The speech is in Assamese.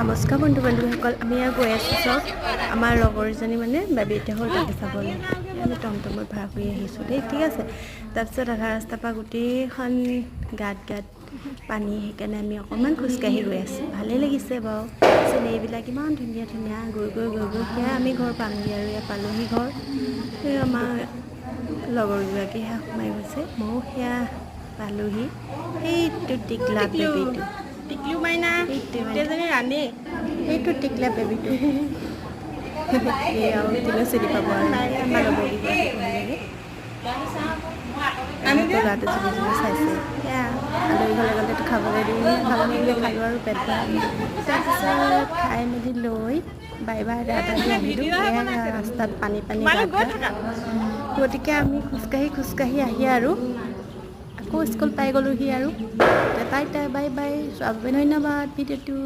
নমস্কাৰ বন্ধু বান্ধৱীসকল, আমি আৰু গৈ আছোঁ চব আমাৰ লগৰজনী মানে বেবীতে হ'ল তাতে চাবলৈ। আমি টমটমত ভাড়া কৰি আহিছোঁ দেই, ঠিক আছে। তাৰপিছত আধা ৰাস্তাৰ পৰা গোটেইখন গাত পানী, সেইকাৰণে আমি অকণমান খোজকাঢ়ি গৈ আছোঁ। ভালেই লাগিছে বাৰু, চিনেৰিবিলাক ইমান ধুনীয়া ধুনীয়া। গৈ সেয়া আমি ঘৰ পামগৈ আৰু এয়া পালোহি ঘৰ। সেই আমাৰ লগৰগৰাকী সেয়া সোমাই গৈছে, ময়ো সেয়া পালোহি। সেইটো টিকলা বেবীটো, টিকলু মাইনা এইটো ৰাণী সেইটো টিকলা বেবীটো। এই আৰু তিনিও চিনি পাব আৰু আমাৰ লগৰগৰাকী পঢ়িলেগৈ। ল'ৰাটো জুমি চাইছে। সেয়া আলহী ঘৰলৈ গ'লেতো খাবলৈ দিওঁ, খাব মেলিলে খালোঁ আৰু পেট ভৰাই। তাৰপিছত খাই মেলি লৈ বাই দাদা দি আহিলোঁ। এয়া ৰাস্তাত পানী গতিকে আমি খোজকাঢ়ি আহি আৰু আকৌ স্কুল পাই গ'লোহি আৰু বাই বাই। চোৱাৰ বাবে ধন্যবাদ ভিডিঅ'টো।